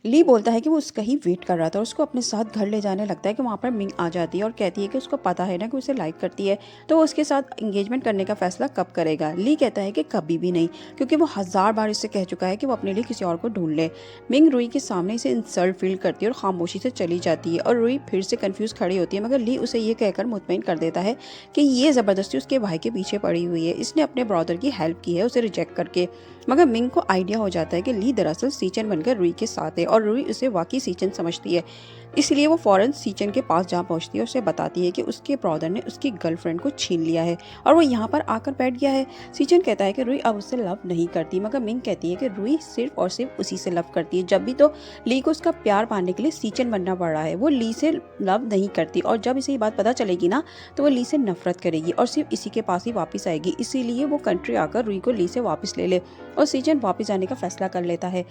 ली बोलता है कि वो उसका ही वेट कर रहा था और उसको अपने साथ घर ले जाने लगता है कि वहाँ पर मिंग आ जाती है और कहती है कि उसको पता है ना कि उसे लाइक करती है तो वो उसके साथ एंगेजमेंट करने का फैसला कब करेगा। ली कहता है कि कभी भी नहीं, क्योंकि वो 1000 बार इससे कह चुका है कि वो अपने लिए किसी और को ढूंढ ले। मिंग रुई के सामने इसे इंसल्ट फील करती है और खामोशी से चली जाती है और रुई फिर से कन्फ्यूज खड़ी होती है, मगर ली उसे ये कहकर मुतमईन कर देता है कि ये ज़बरदस्ती उसके भाई के पीछे पड़ी हुई है, इसने अपने ब्रदर की हेल्प की है उसे रिजेक्ट करके। मगर मिंग को आइडिया हो जाता है कि ली दरअसल सीचन बनकर रुई के साथ है और रुई उसे वाकई सीचन समझती है, इसलिए वो फौरन सीचन के पास जा पहुंचती है और उसे बताती है कि उसके ब्रदर ने उसकी गर्लफ्रेंड को छीन लिया है और वो यहाँ पर आकर बैठ गया है। सीचन कहता है कि रुई अब उससे लव नहीं करती, मगर मिंग कहती है कि रुई सिर्फ और सिर्फ उसी से लव करती है, जब भी तो ली को उसका प्यार पाने के लिए सीचन बनना पड़ रहा है। वो ली से लव नहीं करती और जब इसे ये बात पता चलेगी ना तो वो ली से नफरत करेगी और सिर्फ इसी के पास ही वापस आएगी, इसीलिए वो कंट्री आकर रुई को ली से वापस ले ले और सीचन वापस जाने का फैसला कर लेता है।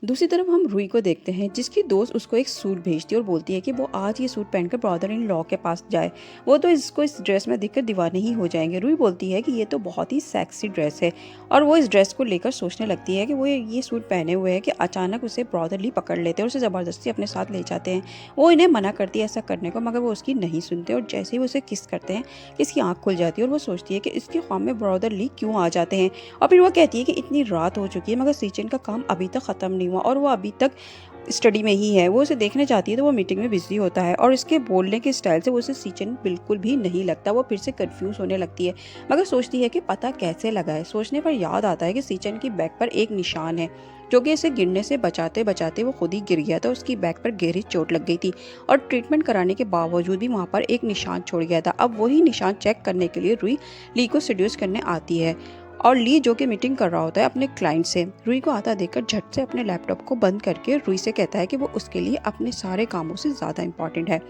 दूसरी तरफ हम रुई को देखते हैं जिसकी दोस्त उसको एक सूट भेजती है और बोलती है कि वो आज ये सूट पहनकर ब्रदर इन लॉ के पास जाए, वो तो इसको इस ड्रेस में देखकर दीवाने ही हो जाएंगे। रुई बोलती है कि ये तो बहुत ही सेक्सी ड्रेस है और वो इस ड्रेस को लेकर सोचने लगती है कि वो ये सूट पहने हुए है कि अचानक उसे ब्रदर ली पकड़ लेते हैं और उसे ज़बरदस्ती अपने साथ ले जाते हैं। वो इन्हें मना करती है ऐसा करने को, मगर वो उसकी नहीं सुनते और जैसे ही वो उसे किस करते हैं कि इसकी आँख खुल जाती है और वो सोचती है कि इसके ख्वाब में ब्रदर ली क्यों आ जाते हैं। और फिर वो कहती है कि इतनी रात हो चुकी है मगर सीचन का काम अभी तक ख़त्म नहीं हुआ और वो अभी तक स्टडी में ही है। वो उसे देखने जाती है तो वो मीटिंग में बिजी होता है और इसके बोलने के स्टाइल से वो उसे सीचन बिल्कुल भी नहीं लगता। वो फिर से कंफ्यूज होने लगती है मगर सोचती है कि पता कैसे लगा है। सोचने पर याद आता है कि सीचन की बैक पर एक निशान है जो कि इसे गिरने से बचाते बचाते वो खुद ही गिर गया था। उसकी बैक पर गहरी चोट लग गई थी और ट्रीटमेंट कराने के बावजूद भी वहाँ पर एक निशान छोड़ गया था। अब वही निशान चेक करने के लिए रुई ली को सेड्यूस करने आती है और ली जो कि मीटिंग कर रहा होता है अपने क्लाइंट से, रुई को आता देखकर झट से अपने लैपटॉप को बंद करके रुई से कहता है कि वो उसके लिए अपने सारे कामों से ज़्यादा इम्पॉर्टेंट है।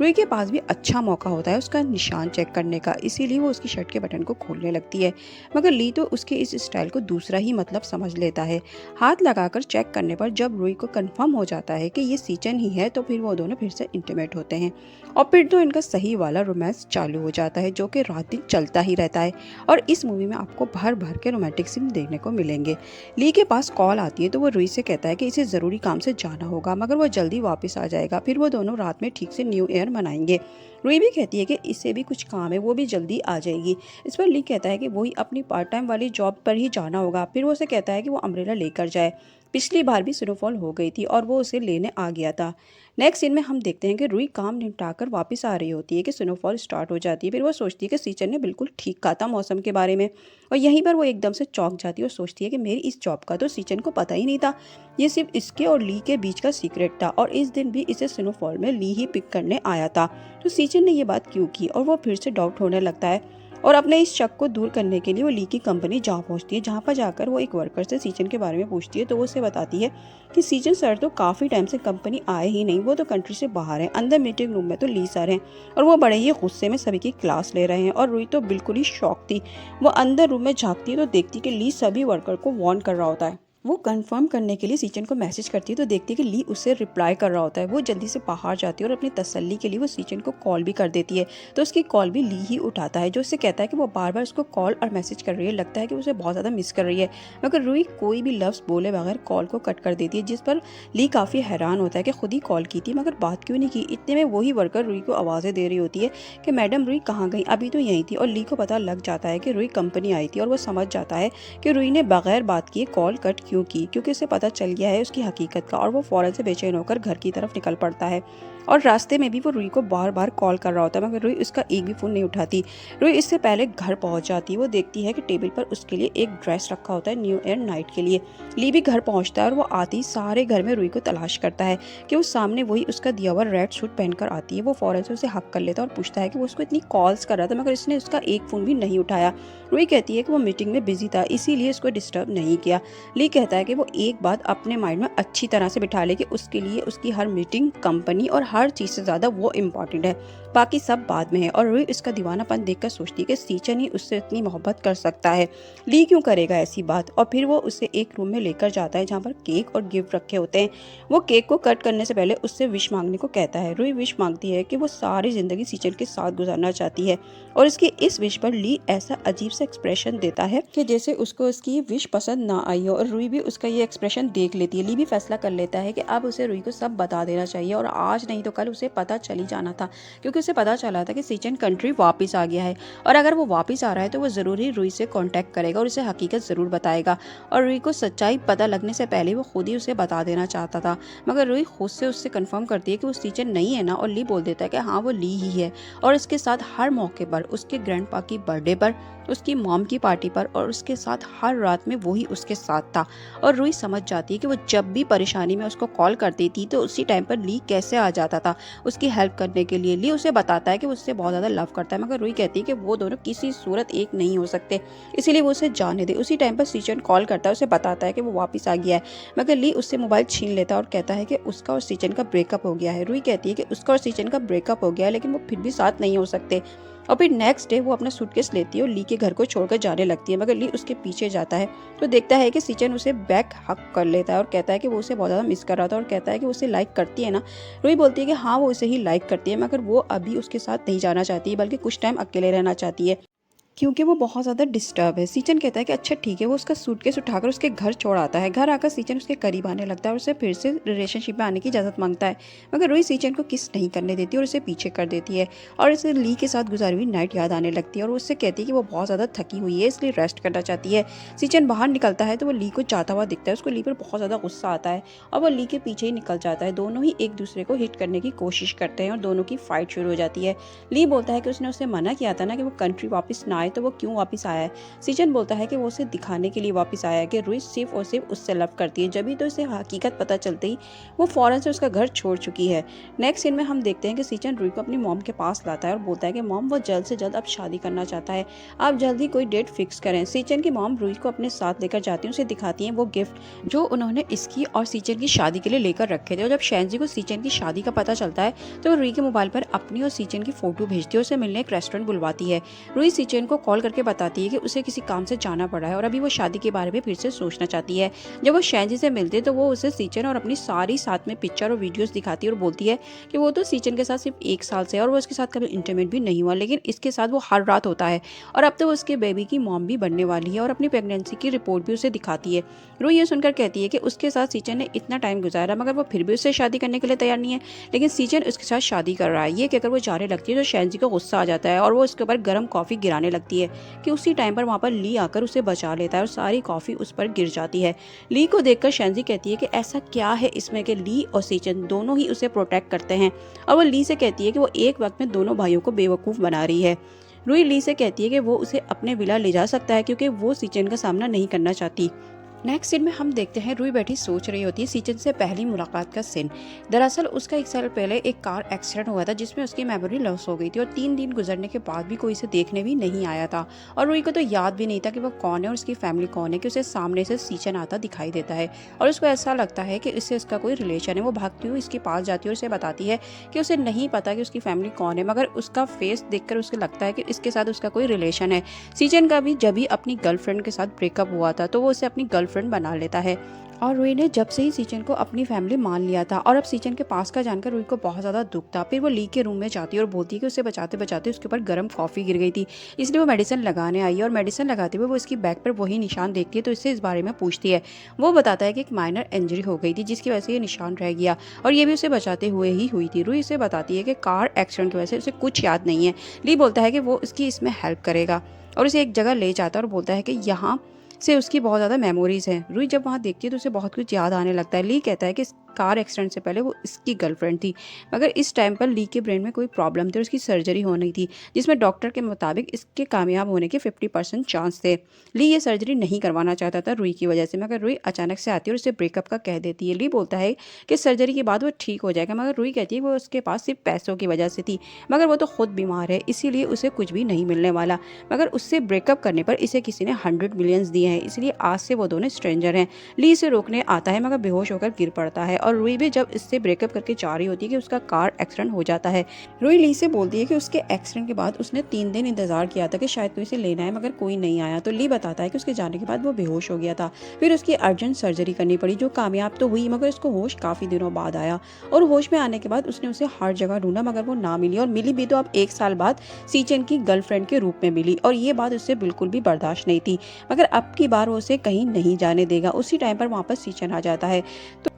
रुई के पास भी अच्छा मौका होता है उसका निशान चेक करने का, इसीलिए वो उसकी शर्ट के बटन को खोलने लगती है, मगर ली तो उसके इस स्टाइल को दूसरा ही मतलब समझ लेता है। हाथ लगाकर चेक करने पर जब रुई को कंफर्म हो जाता है कि ये सीचन ही है तो फिर वो दोनों फिर से इंटीमेट होते हैं और फिर तो इनका सही वाला रोमांस चालू हो जाता है जो कि रात दिन चलता ही रहता है। और इस मूवी में आपको भर भर के रोमांटिक सीन देखने को मिलेंगे। ली के पास कॉल आती है तो वो रुई से कहता है कि इसे ज़रूरी काम से जाना होगा मगर वो जल्दी वापस आ जाएगा, फिर वो दोनों रात में ठीक से न्यू ईयर मनाएंगे। रुई भी कहती है कि इससे भी कुछ काम है, वो भी जल्दी आ जाएगी। इस पर ली कहता है कि वही अपनी पार्ट टाइम वाली जॉब पर ही जाना होगा। फिर वो उसे कहता है कि वो अम्ब्रेला लेकर जाए, पिछली बार भी स्नोफॉल हो गई थी और वो उसे लेने आ गया था। नेक्स्ट सीन में हम देखते हैं कि रुई काम निपटाकर वापस आ रही होती है कि स्नोफॉल स्टार्ट हो जाती है। फिर वो सोचती है कि सीचन ने बिल्कुल ठीक कहा था मौसम के बारे में और यहीं पर वो एकदम से चौंक जाती है और सोचती है कि मेरी इस जॉब का तो सीचन को पता ही नहीं था, ये सिर्फ इसके और ली के बीच का सीक्रेट था और इस दिन भी इसे स्नोफॉल में ली ही पिक करने आया था, तो सीचन ने ये बात क्यों की। और वो फिर से डाउट होने लगता है और अपने इस शक को दूर करने के लिए वो ली की कंपनी जा पहुंचती है, जहां पर जाकर वो एक वर्कर से सीचन के बारे में पूछती है तो वो उसे बताती है कि सीचन सर तो काफ़ी टाइम से कंपनी आए ही नहीं, वो तो कंट्री से बाहर हैं। अंदर मीटिंग रूम में तो ली सर हैं और वो बड़े ही गुस्से में सभी की क्लास ले रहे हैं और रुई तो बिल्कुल ही शॉक थी। वो अंदर रूम में झांकती है तो देखती कि ली सभी वर्कर को वार्न कर रहा होता है। वो कंफर्म करने के लिए सीचन को मैसेज करती है तो देखती है कि ली उससे रिप्लाई कर रहा होता है। वो जल्दी से बाहर जाती है और अपनी तसल्ली के लिए वो सीचन को कॉल भी कर देती है तो उसकी कॉल भी ली ही उठाता है, जो उससे कहता है कि वो बार बार उसको कॉल और मैसेज कर रही है, लगता है कि उसे बहुत ज़्यादा मिस कर रही है। मगर रुई कोई भी लफ्ज़ बोले बगैर कॉल को कट कर देती है, जिस पर ली काफ़ी हैरान होता है कि खुद ही कॉल की थी मगर बात क्यों नहीं की। इतने में वही वर्कर रुई को आवाज़ें दे रही होती है कि मैडम रुई कहाँ गई, अभी तो यहीं थी। और ली को पता लग जाता है कि रुई कंपनी आई थी और वो समझ जाता है कि रुई ने बगैर बात किए कॉल कट क्यों की, क्योंकि उसे पता चल गया है उसकी हकीकत का और वो फ़ौरन से बेचैन होकर घर की तरफ निकल पड़ता है। और रास्ते में भी वो रुई को बार बार कॉल कर रहा होता है, मगर रुई उसका एक भी फ़ोन नहीं उठाती। रुई इससे पहले घर पहुंच जाती है। वो देखती है कि टेबल पर उसके लिए एक ड्रेस रखा होता है न्यू ईयर नाइट के लिए। ली भी घर पहुंचता है और वो आते ही सारे घर में रुई को तलाश करता है कि वो सामने वही उसका दिया हुआ रेड सूट पहनकर आती है। वो फ़ौरन से उसे हक कर लेता है और पूछता है कि वो उसको इतनी कॉल्स कर रहा था, मगर इसने उसका एक फ़ोन भी नहीं उठाया। रुई कहती है कि वो मीटिंग में बिजी था, इसीलिए उसको डिस्टर्ब नहीं किया। ली कहता है कि वो एक बात अपने माइंड में अच्छी तरह से बिठा ले कि उसके लिए उसकी हर मीटिंग, कंपनी और हर चीज़ से ज़्यादा वो इम्पॉर्टेंट है, बाकी सब बाद में है। और रुई इसका दीवानापन देखकर सोचती है कि सीचन ही उससे इतनी मोहब्बत कर सकता है, ली क्यों करेगा ऐसी बात। और फिर वो उसे एक रूम में लेकर जाता है जहाँ पर केक और गिफ्ट रखे होते हैं। वो केक को कट करने से पहले उससे विश मांगने को कहता है। रुई विश मांगती है कि वो सारी ज़िंदगी सीचन के साथ गुजारना चाहती है, और इसकी इस विश पर ली ऐसा अजीब सा एक्सप्रेशन देता है कि जैसे उसको उसकी विश पसंद ना आई हो। और रुई भी उसका ये एक्सप्रेशन देख लेती है। ली भी फैसला कर लेता है कि अब उसे रुई को सब बता देना चाहिए, और आज नहीं तो कल उसे पता चल ही जाना था, क्योंकि उसे पता चला था कि सीचन कंट्री वापस आ गया है, और अगर वो वापस आ रहा है तो वो ज़रूर ही रुई से कांटेक्ट करेगा और उसे हकीकत ज़रूर बताएगा। और रुई को सच्चाई पता लगने से पहले वो खुद ही उसे बता देना चाहता था, मगर रुई खुद से उससे कंफर्म करती है कि वो सीचन नहीं है ना, और ली बोल देता है कि हाँ वो ली ही है। और इसके साथ हर मौके पर, उसके ग्रैंडपा की बर्थडे पर, उसकी मॉम की पार्टी पर, और उसके साथ हर रात में वो ही उसके साथ था। और रुई समझ जाती है कि वो जब भी परेशानी में उसको कॉल करती थी तो उसी टाइम पर ली कैसे आ जाता था उसकी हेल्प करने के लिए। ली उसे बताता है कि वो उससे बहुत ज़्यादा लव करता है, मगर रुई कहती है कि वो दोनों किसी सूरत एक नहीं हो सकते, इसीलिए वो उसे जाने दे। उसी टाइम पर सीचन कॉल करता है, उसे बताता है कि वो वापस आ गया है, मगर ली उससे मोबाइल छीन लेता है और कहता है कि उसका और सीचन का ब्रेकअप हो गया है। रुई कहती है कि उसका और सीचन का ब्रेकअप हो गया है, लेकिन वो फिर भी साथ नहीं हो सकते। और फिर नेक्स्ट डे वो अपना सूटकेस लेती है और ली के घर को छोड़कर जाने लगती है, मगर ली उसके पीछे जाता है तो देखता है कि सीचन उसे बैक हक कर लेता है और कहता है कि वो उसे बहुत ज़्यादा मिस कर रहा था, और कहता है कि वो उसे लाइक करती है ना। रुई बोलती है कि हाँ वो उसे ही लाइक करती है, मगर वो अभी उसके साथ नहीं जाना चाहती, बल्कि कुछ टाइम अकेले रहना चाहती है, क्योंकि वो बहुत ज़्यादा डिस्टर्ब है। सीचन कहता है कि अच्छा ठीक है। वो उसका सूटकेस उठाकर उसके घर छोड़ आता है। घर आकर सीचन उसके करीब आने लगता है और उसे फिर से रिलेशनशिप में आने की इजाज़त मांगता है, मगर रुई सीचन को किस नहीं करने देती और उसे पीछे कर देती है। और इसे ली के साथ गुजारी हुई नाइट याद आने लगती है, और वो उससे कहती है कि वो बहुत ज़्यादा थकी हुई है, इसलिए रेस्ट करना चाहती है। सीचन बाहर निकलता है तो वो ली को जाता हुआ दिखता है। उसको ली पर बहुत ज़्यादा गुस्सा आता है और वो ली के पीछे ही निकल जाता है। दोनों ही एक दूसरे को हिट करने की कोशिश करते हैं और दोनों की फाइट शुरू हो जाती है। ली बोलता है कि उसने उसे मना किया था ना कि वो कंट्री वापस ना आए, तो वो क्यों वापस आया है। सीचन बोलता है कि वो उसे दिखाने के लिए वापस आया है कि रुई सिर्फ और सिर्फ उससे लव करती है, जब तो इसे हकीकत पता चलते ही वो फौरन से उसका घर छोड़ चुकी है। नेक्स्ट सीन में हम देखते हैं कि सीचन रुई को अपनी मॉम के पास लाता है और बोलता है कि मॉम वो जल्द से जल्द अब शादी करना चाहता है, आप जल्दी कोई डेट फिक्स करें। सीचन की मॉम रुई को अपने साथ लेकर जाती है, उसे दिखाती है वो गिफ्ट जो उन्होंने इसकी और सीचन की शादी के लिए लेकर रखे थे। और जब शैनजी को सीचन की शादी का पता चलता है तो वो रुई के मोबाइल पर अपनी और सीचन की फोटो भेजती है, उसे मिलने एक रेस्टोरेंट बुलवाती है। रुई सीचन को कॉल करके बताती है कि उसे किसी काम से जाना पड़ा है और अभी वो शादी के बारे में फिर से सोचना चाहती है। जब वो शैनजी से मिलते हैं तो वो उसे सीचन और अपनी सारी साथ में पिक्चर और वीडियोस दिखाती है और बोलती है कि वो तो सीचन के साथ सिर्फ 1 साल से है और वो उसके साथ कभी इंटीमेट भी नहीं हुआ, लेकिन इसके साथ वो हर रात होता है, और अब तो वो उसके बेबी की मॉम भी बनने वाली है और अपनी प्रेगनेंसी की रिपोर्ट भी उसे दिखाती है। रुई ये सुनकर कहती है कि उसके साथ सीचन ने इतना टाइम गुजारा, मगर वो फिर भी उससे शादी करने के लिए तैयार नहीं है, लेकिन सीचन उसके साथ शादी कर रहा है। ये कहकर वो जाने लगती है तो शैनजी को गुस्सा आ जाता है और वो उसके ऊपर गर्म कॉफ़ी गिराने लगती है कि उसी टाइम पर वहाँ पर ली आकर उसे बचा लेता है और सारी कॉफ़ी उस पर गिर जाती है। ली को देखकर शैनजी कहती है कि ऐसा क्या है इसमें कि ली और सीचन दोनों ही उसे प्रोटेक्ट करते हैं, और वो ली से कहती है कि वो एक वक्त में दोनों भाइयों को बेवकूफ़ बना रही है। रुई ली से कहती है कि वो उसे अपने विला ले जा सकता है क्योंकि वो सीचन का सामना नहीं करना चाहती। नेक्स्ट सीन में हम देखते हैं रुई बैठी सोच रही होती है सीचन से पहली मुलाकात का सीन। दरअसल उसका 1 साल पहले एक कार एक्सीडेंट हुआ था जिसमें उसकी मेमोरी लॉस हो गई थी, और 3 दिन गुजरने के बाद भी कोई इसे देखने भी नहीं आया था, और रुई को तो याद भी नहीं था कि वो कौन है और उसकी फैमिली कौन है कि उसे सामने से सीचन आता दिखाई देता है और उसको ऐसा लगता है कि इससे उसका कोई रिलेशन है। वो भागती हुई इसके पास जाती है और उसे बताती है कि उसे नहीं पता कि उसकी फैमिली कौन है, मगर उसका फेस देखकर उसे लगता है कि इसके साथ उसका कोई रिलेशन है। सीचन का भी जब भी अपनी गर्लफ्रेंड के साथ ब्रेकअप हुआ था तो वो उसे अपनी गर्लफ्रेंड बना लेता है, और रुई ने जब से ही सीचन को अपनी फैमिली मान लिया था। और अब सीचन के पास का जानकर रुई को बहुत ज़्यादा दुख था। फिर वो ली के रूम में जाती है और बोलती है कि उसे बचाते बचाते उसके ऊपर गर्म कॉफ़ी गिर गई थी, इसलिए वो मेडिसिन लगाने आई है, और मेडिसिन लगाते हुए वो इसकी बैक पर वही निशान देखती है तो इससे इस बारे में पूछती है। वो बताता है कि एक माइनर इंजरी हो गई थी जिसकी वजह से ये निशान रह गया, और ये भी उसे बचाते हुए ही हुई थी। रुई उसे बताती है कि कार एक्सीडेंट की वजह से उसे कुछ याद नहीं है। ली बोलता है कि वो उसकी इसमें हेल्प करेगा और उसे एक जगह ले जाता है और बोलता है कि यहाँ से उसकी बहुत ज़्यादा मेमोरीज हैं। रुई जब वहाँ देखती है तो उसे बहुत कुछ याद आने लगता है। ली कहता है कि कार एक्सीडेंट से पहले वो इसकी गर्लफ्रेंड थी। मगर इस टाइम पर ली के ब्रेन में कोई प्रॉब्लम थी और उसकी सर्जरी होनी थी, जिसमें डॉक्टर के मुताबिक इसके कामयाब होने के 50% चांस थे। ली ये सर्जरी नहीं करवाना चाहता था रुई की वजह से, मगर रुई अचानक से आती है और उसे ब्रेकअप का कह देती है। ली बोलता है कि सर्जरी के बाद वो ठीक हो जाएगा, मगर रुई कहती है वो उसके पास सिर्फ पैसों की वजह से थी, मगर वो तो खुद बीमार है, इसीलिए उसे कुछ भी नहीं मिलने वाला। मगर उससे ब्रेकअप करने पर इसे किसी ने 100 मिलियंस दिए हैं, इसलिए आज से वो दोनों स्ट्रेंजर हैं। ली इसे रोकने आता है, मगर बेहोश होकर गिर पड़ता है और रुई भी जब इससे ब्रेकअप करके जा रही होती है कि उसका कार एक्सीडेंट हो जाता है। रुई ली से बोलती है कि उसके एक्सीडेंट के बाद उसने 3 दिन इंतजार किया था कि शायद कोई इसे लेना है, मगर कोई नहीं आया। तो ली बताता है कि उसके जाने के बाद वो बेहोश हो गया था, फिर उसकी अर्जेंट सर्जरी करनी पड़ी, जो कामयाब तो हुई, मगर उसको होश काफ़ी दिनों बाद आया। और होश में आने के बाद उसने उसे हर जगह ढूंढा, मगर वो ना मिली, और मिली भी तो अब 1 साल बाद सीचन की गर्लफ्रेंड के रूप में मिली, और ये बात उससे बिल्कुल भी बर्दाश्त नहीं थी। मगर अब की बार वो उसे कहीं नहीं जाने देगा। उसी टाइम पर वहाँ पर सीचन आ जाता है।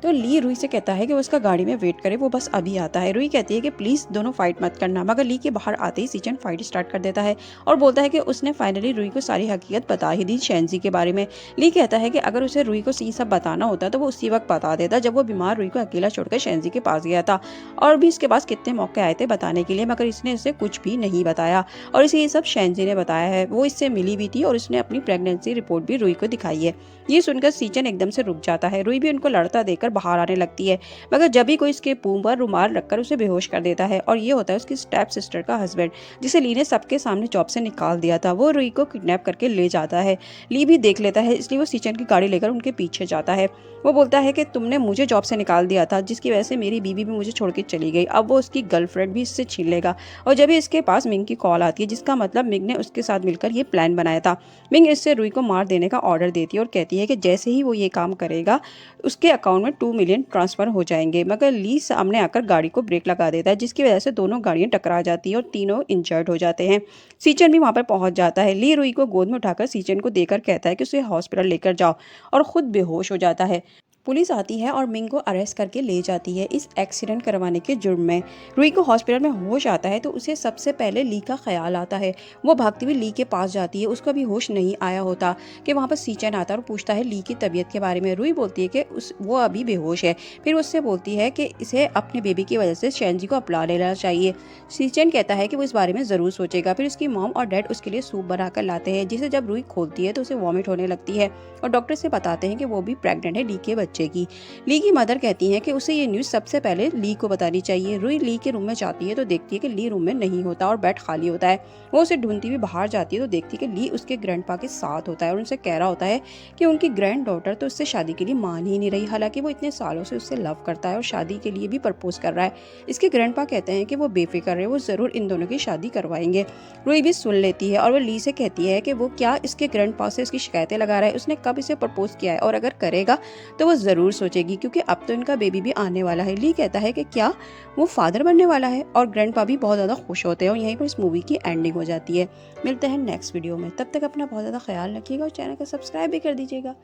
तो ली रुई से कहता है कि वो उसका गाड़ी में वेट करे, वो बस अभी आता है। रुई कहती है कि प्लीज़ दोनों फाइट मत करना, मगर ली के बाहर आते ही सीचन फाइट स्टार्ट कर देता है और बोलता है कि उसने फाइनली रुई को सारी हकीकत बता ही दी शेंजी के बारे में। ली कहता है कि अगर उसे रुई को ये सब बताना होता तो वो उसी वक्त बता देता, जब वो बीमार रुई को अकेला छोड़कर शेंजी के पास गया था। और भी इसके पास कितने मौके आए थे बताने के लिए, मगर इसने इसे कुछ भी नहीं बताया, और इसे ये सब शेंजी ने बताया है। वो इससे मिली भी थी और उसने अपनी प्रेगनेंसी रिपोर्ट भी रुई को दिखाई है। ये सुनकर सीचन एकदम से रुक जाता है। रुई भी उनको लड़ता देखकर बाहर आने लगती है, मगर जब भी कोई इसके मुंह पर रुमाल रखकर उसे बेहोश कर देता है। और ये होता है उसकी स्टेप सिस्टर का हस्बैंड, जिसे ली ने सबके सामने जॉब से निकाल दिया था। वो रुई को किडनैप करके ले जाता है। ली भी देख लेता है, इसलिए वो सीचन की गाड़ी लेकर उनके पीछे जाता है। वो बोलता है कि तुमने मुझे जॉब से निकाल दिया था, जिसकी वजह से मेरी बीवी भी मुझे छोड़ के चली गई, अब वो उसकी गर्लफ्रेंड भी इससे छीन लेगा। और जब भी इसके पास मिंग की कॉल आती है, जिसका मतलब मिंग ने उसके साथ मिलकर ये प्लान बनाया था। मिंग इससे रुई को मार देने का ऑर्डर देती है और कहती है कि जैसे ही वो ये काम करेगा उसके अकाउंट में 2 मिलियन ट्रांसफर हो जाएंगे। मगर ली सामने आकर गाड़ी को ब्रेक लगा देता है, जिसकी वजह से दोनों गाड़ियां टकरा जाती हैं और तीनों इंजर्ड हो जाते हैं। सीचन भी वहां पर पहुंच जाता है। ली रुई को गोद में उठाकर सीचन को देकर कहता है कि उसे हॉस्पिटल लेकर जाओ, और खुद बेहोश हो जाता है। पुलिस आती है और मिंग को अरेस्ट करके ले जाती है इस एक्सीडेंट करवाने के जुर्म में। रुई को हॉस्पिटल में होश आता है तो उसे सबसे पहले ली का ख्याल आता है। वो भागती हुई ली के पास जाती है, उसको भी होश नहीं आया होता कि वहाँ पर सीचन आता है और पूछता है ली की तबीयत के बारे में। रुई बोलती है कि वो अभी बेहोश है। फिर उससे बोलती है कि इसे अपने बेबी की वजह से शेंजी को अपना लेना चाहिए। सीचन कहता है कि वो इस बारे में ज़रूर सोचेगा। फिर उसकी मॉम और डैड उसके लिए सूप बनाकर लाते हैं, जिसे जब रुई खोलती है तो उसे वॉमिट होने लगती है, और डॉक्टर से बताते हैं कि वो भी प्रेग्नेंट है ली के बच्चे की। ली की मदर कहती हैं कि उसे ये न्यूज़ सबसे पहले ली को बतानी चाहिए। रुई ली के रूम में जाती है तो देखती है कि ली रूम में नहीं होता और बेड खाली होता है। वो उसे ढूंढती हुई बाहर जाती है तो देखती है कि ली उसके ग्रैंडपा के साथ होता है और उनसे कह रहा होता है कि उनकी ग्रैंड डॉटर तो उससे शादी के लिए मान ही नहीं रही, हालांकि वो इतने सालों से उससे लव करता है और शादी के लिए भी प्रपोज कर रहा है। इसके ग्रैंडपा कहते हैं कि वो बेफिक्र है, वो ज़रूर इन दोनों की शादी करवाएंगे। रुई भी सुन लेती है और वो ली से कहती है कि वो क्या इसके ग्रैंडपा से इसकी शिकायतें लगा रहा है, उसने कब इसे प्रपोज किया है, और अगर करेगा तो वो ज़रूर सोचेगी, क्योंकि अब तो इनका बेबी भी आने वाला है। ली कहता है कि क्या वो फादर बनने वाला है, और ग्रैंडपा भी बहुत ज़्यादा खुश होते हैं, और यहीं पर इस मूवी की एंडिंग हो जाती है। मिलते हैं नेक्स्ट वीडियो में, तब तक अपना बहुत ज़्यादा ख्याल रखिएगा और चैनल को सब्सक्राइब भी कर दीजिएगा।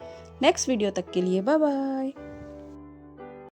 नेक्स्ट वीडियो तक के लिए बाय बाय।